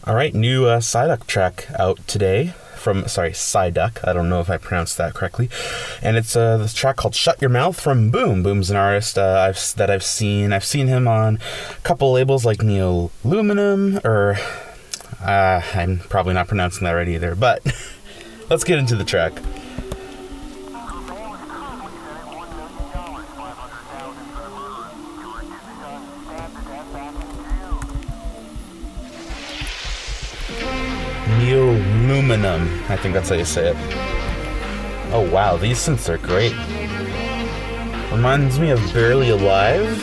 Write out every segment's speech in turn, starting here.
All right, new Psyduck track out today from, Psyduck. I don't know if I pronounced that correctly. And it's this track called Shut Your Mouth from Boom. Boom's an artist I've seen. I've seen him on a couple labels like Neoluminum, or I'm probably not pronouncing that right either. But let's get into the track. Neoluminum, I think that's how you say it. Oh wow, these synths are great. Reminds me of Barely Alive.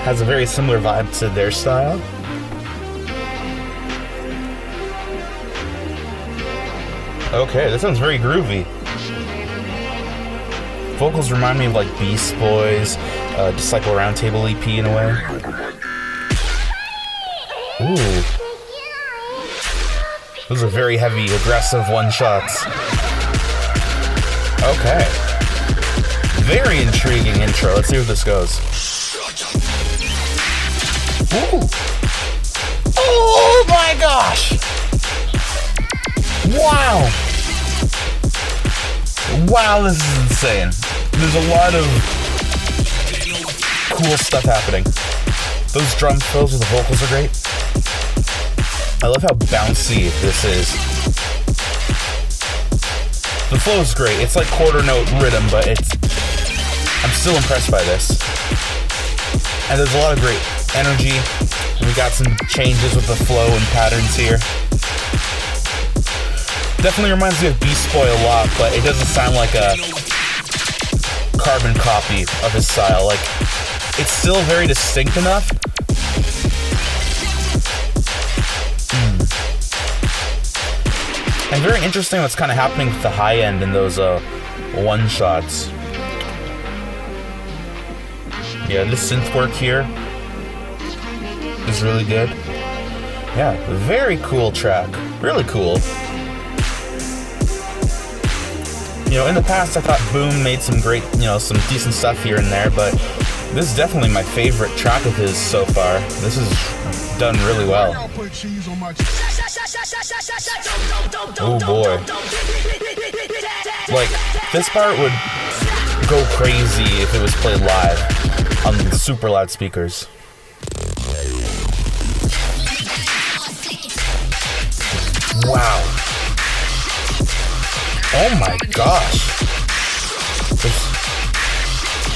Has a very similar vibe to their style. Okay, this sounds very groovy. Vocals remind me of like Beast Boys, Disciple Roundtable EP in a way. Ooh. Those are very heavy, aggressive one-shots. Okay. Very intriguing intro. Let's see where this goes. Ooh. Oh my gosh! Wow! Wow, this is insane. There's a lot of cool stuff happening. Those drum fills with the vocals are great. I love how bouncy this is. The flow is great. It's like quarter note rhythm, but I'm still impressed by this. And there's a lot of great energy. We got some changes with the flow and patterns here. Definitely reminds me of Beast Boy a lot, but it doesn't sound like a carbon copy of his style. Like, it's still very distinct enough. And very interesting what's kind of happening with the high end in those one-shots. Yeah, this synth work here is really good. Yeah, very cool track. Really cool. In the past I thought Boom made some great, some decent stuff here and there, but this is definitely my favorite track of his so far. This is done really well. Oh boy. Like, this part would go crazy if it was played live on super loud speakers. Wow. Oh my gosh.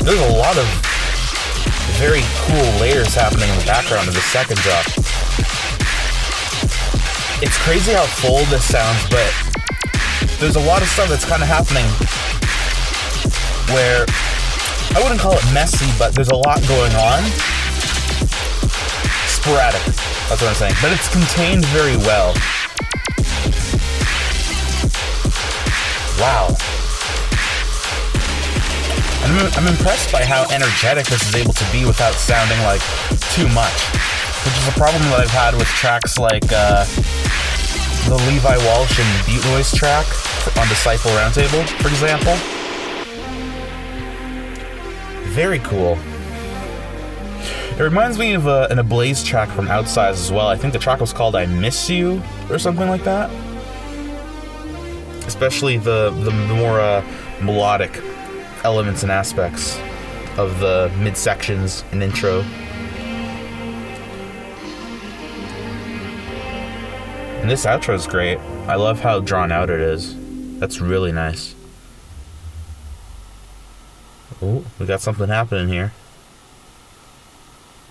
There's a lot of very cool layers happening in the background of the second drop. It's crazy how full this sounds, but there's a lot of stuff that's kind of happening where I wouldn't call it messy, but there's a lot going on. Sporadic, that's what I'm saying. But it's contained very well. Wow. I'm impressed by how energetic this is able to be without sounding like too much, which is a problem that I've had with tracks like the Levi Walsh and Beat Noise track on Disciple Roundtable, for example. Very cool. It reminds me of an Ablaze track from Outsize as well. I think the track was called I Miss You or something like that. Especially the more melodic elements and aspects of the mid-sections and intro. And this outro is great. I love how drawn out it is. That's really nice. Oh, we got something happening here.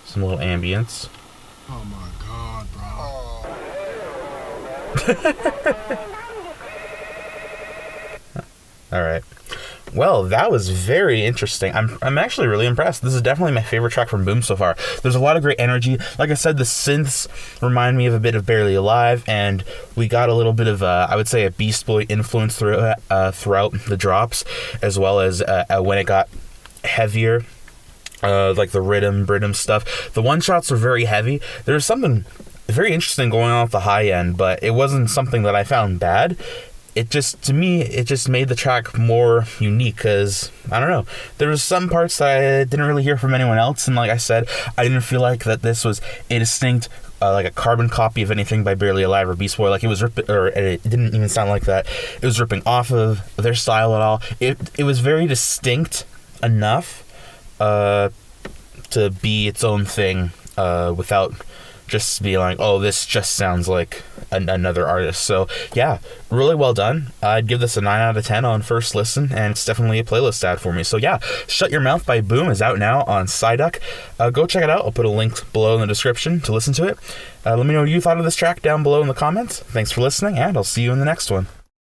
Some little ambience. Oh my god, bro. Alright. Well, that was very interesting. I'm actually really impressed. This is definitely my favorite track from Boom so far. There's a lot of great energy. Like I said, the synths remind me of a bit of Barely Alive, and we got a little bit of, I would say, a Beast Boy influence throughout the drops, as well as when it got heavier, like the rhythm stuff. The one-shots were very heavy. There was something very interesting going on at the high end, but it wasn't something that I found bad. it just, to me, it just made the track more unique because, I don't know, there was some parts that I didn't really hear from anyone else, and like I said, I didn't feel like that this was a distinct, like a carbon copy of anything by Barely Alive or Beast Boy. Like, it was it didn't even sound like that. It was ripping off of their style at all. It was very distinct enough to be its own thing without just being like, oh, this just sounds like another artist. So yeah, really well done. I'd give this a 9 out of 10 on first listen, and it's definitely a playlist add for me. So yeah, Shut Your Mouth by Boom is out now on Psyduck. Go check it out. I'll put a link below in the description to listen to it. Let me know what you thought of this track down below in the comments. Thanks for listening, and I'll see you in the next one.